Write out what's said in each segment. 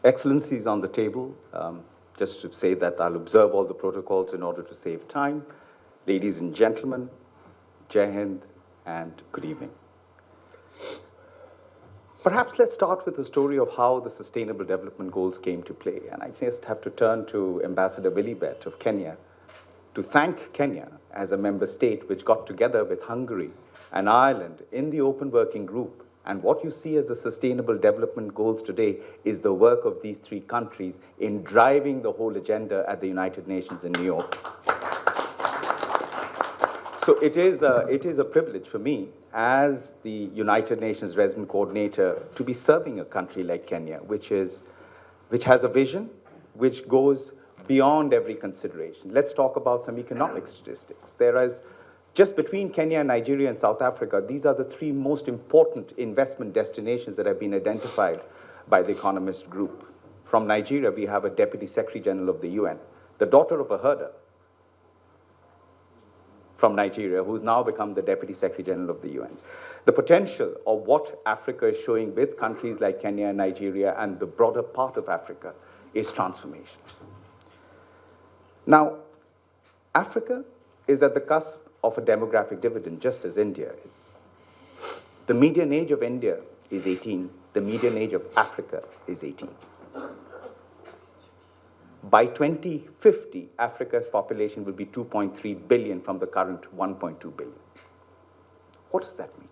Excellencies on the table, just to say that I'll observe all the protocols in order to save time. Ladies and gentlemen, Jai Hind and good evening. Perhaps let's start with the story of how the Sustainable Development Goals came to play. And I just have to turn to Ambassador Willibet of Kenya to thank Kenya as a member state which got together with Hungary and Ireland in the Open Working Group. And what you see as the Sustainable Development Goals today is the work of these three countries in driving the whole agenda at the United Nations in New York. So it is a privilege for me as the United Nations resident coordinator to be serving a country like Kenya, which has a vision which goes beyond every consideration. Let's talk about some economic statistics. There is, just between Kenya, Nigeria, and South Africa, these are the three most important investment destinations that have been identified by the Economist Group. From Nigeria, we have a Deputy Secretary General of the UN, the daughter of a herder from Nigeria, who's now become the Deputy Secretary General of the UN. The potential of what Africa is showing with countries like Kenya and Nigeria and the broader part of Africa is transformation. Now, Africa is at the cusp of a demographic dividend, just as India is. The median age of India is 18. The median age of Africa is 18. By 2050, Africa's population will be 2.3 billion from the current 1.2 billion. What does that mean?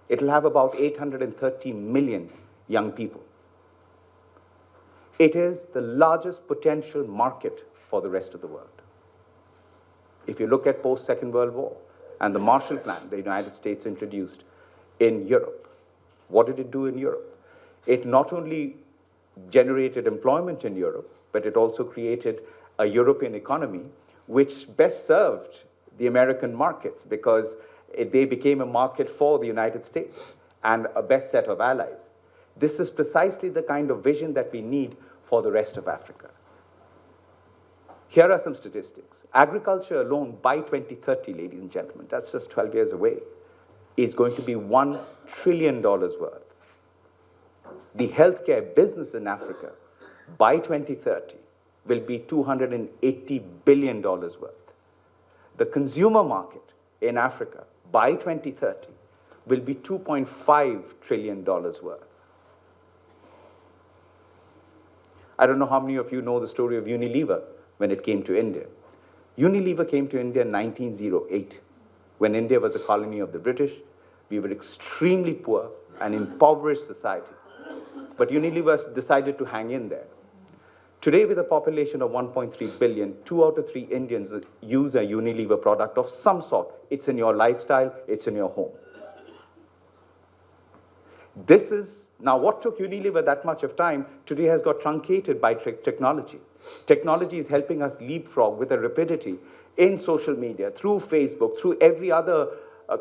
It'll have about 830 million young people. It is the largest potential market for the rest of the world. If you look at post-Second World War and the Marshall Plan the United States introduced in Europe, what did it do in Europe? It not only generated employment in Europe, but it also created a European economy which best served the American markets because they became a market for the United States and a best set of allies. This is precisely the kind of vision that we need for the rest of Africa. Here are some statistics. Agriculture alone by 2030, ladies and gentlemen, that's just 12 years away, is going to be $1 trillion worth. The healthcare business in Africa by 2030 will be $280 billion worth. The consumer market in Africa by 2030 will be $2.5 trillion worth. I don't know how many of you know the story of Unilever when it came to India. Unilever came to India in 1908. When India was a colony of the British, we were extremely poor and impoverished society. But Unilever decided to hang in there. Today, with a population of 1.3 billion, 2 out of 3 Indians use a Unilever product of some sort. It's in your lifestyle, it's in your home. This is, now what took Unilever that much of time, today has got truncated by technology. Technology is helping us leapfrog with a rapidity in social media, through Facebook, through every other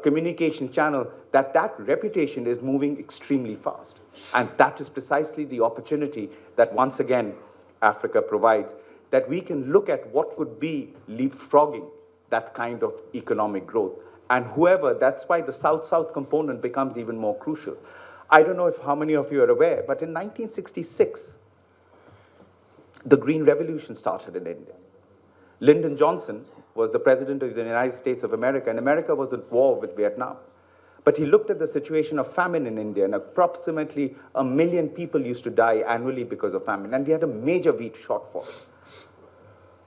communication channel, that reputation is moving extremely fast. And that is precisely the opportunity that once again Africa provides, that we can look at what could be leapfrogging that kind of economic growth. And that's why the South-South component becomes even more crucial. I don't know how many of you are aware, but in 1966, the Green Revolution started in India. Lyndon Johnson was the president of the United States of America, and America was at war with Vietnam. But he looked at the situation of famine in India, and approximately 1 million people used to die annually because of famine, and we had a major wheat shortfall.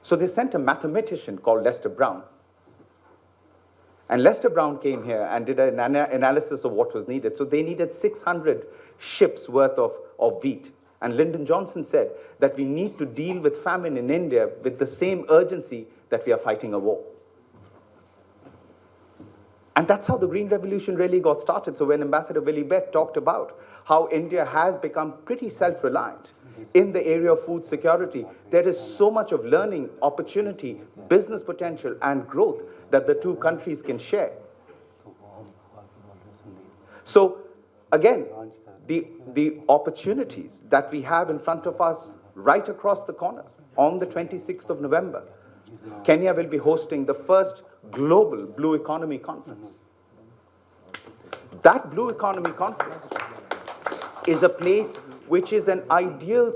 So they sent a mathematician called Lester Brown. And Lester Brown came here and did an analysis of what was needed. So they needed 600 ships worth of wheat. And Lyndon Johnson said that we need to deal with famine in India with the same urgency that we are fighting a war. And that's how the Green Revolution really got started. So when Ambassador Willibet talked about how India has become pretty self-reliant in the area of food security, there is so much of learning, opportunity, business potential, and growth that the two countries can share. So again, the opportunities that we have in front of us right across the corner on the 26th of November, Kenya will be hosting the first global Blue Economy Conference. That Blue Economy Conference is a place which is an ideal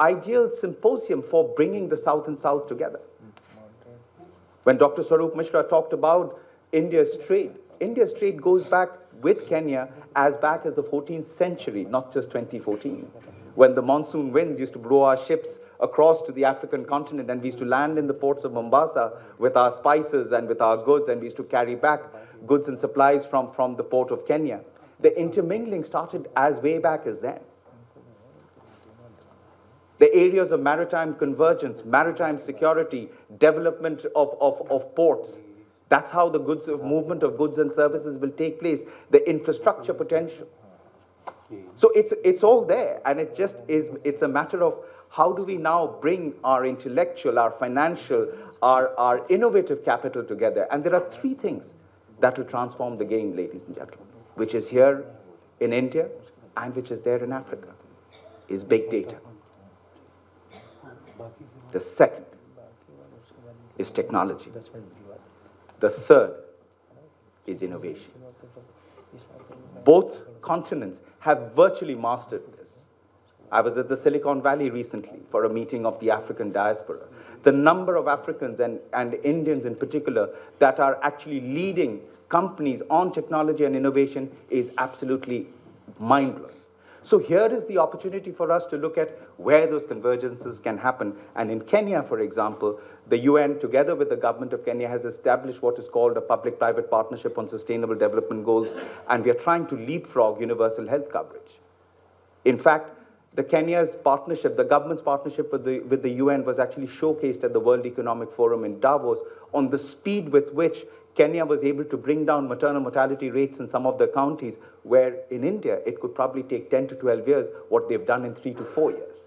ideal symposium for bringing the South and South together. When Dr. Swaroop Mishra talked about India's trade goes back with Kenya as back as the 14th century, not just 2014, when the monsoon winds used to blow our ships across to the African continent, and we used to land in the ports of Mombasa with our spices and with our goods, and we used to carry back goods and supplies from the port of Kenya. The intermingling started as way back as then. The areas of maritime convergence, maritime security, development of ports, that's how the movement of goods and services will take place, the infrastructure potential. So it's all there, and it's a matter of how do we now bring our intellectual, our financial, our innovative capital together. And there are three things that will transform the game, ladies and gentlemen, which is here in India and which is there in Africa, is big data. The second is technology. The third is innovation. Both continents have virtually mastered this. I was at the Silicon Valley recently for a meeting of the African diaspora. The number of Africans and Indians in particular that are actually leading companies on technology and innovation is absolutely mind-blowing. So here is the opportunity for us to look at where those convergences can happen. And in Kenya, for example, the UN, together with the government of Kenya, has established what is called a public-private partnership on sustainable development goals, and we are trying to leapfrog universal health coverage. In fact, Kenya's partnership, the government's partnership with the UN was actually showcased at the World Economic Forum in Davos on the speed with which Kenya was able to bring down maternal mortality rates in some of the counties, where in India it could probably take 10 to 12 years, what they've done in 3 to 4 years.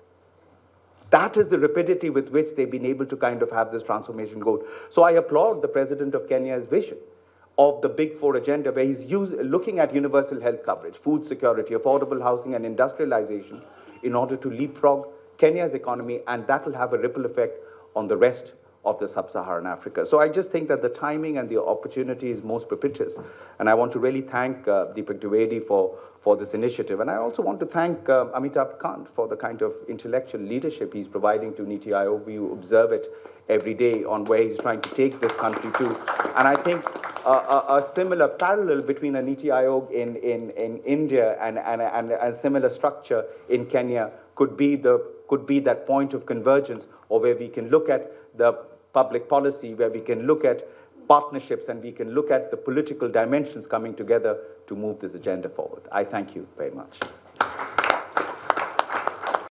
That is the rapidity with which they've been able to kind of have this transformation goal. So I applaud the president of Kenya's vision of the Big Four agenda, where he's looking at universal health coverage, food security, affordable housing, and industrialization in order to leapfrog Kenya's economy, and that will have a ripple effect on the rest of the sub-Saharan Africa. So I just think that the timing and the opportunity is most propitious. And I want to really thank Deepak Dwivedi for this initiative. And I also want to thank Amitabh Kant for the kind of intellectual leadership he's providing to NITI Aayog. We observe it every day on where he's trying to take this country to. And I think a similar parallel between a NITI Aayog in India and a similar structure in Kenya could be that point of convergence, or where we can look at the public policy, where we can look at partnerships and we can look at the political dimensions coming together to move this agenda forward. I thank you very much.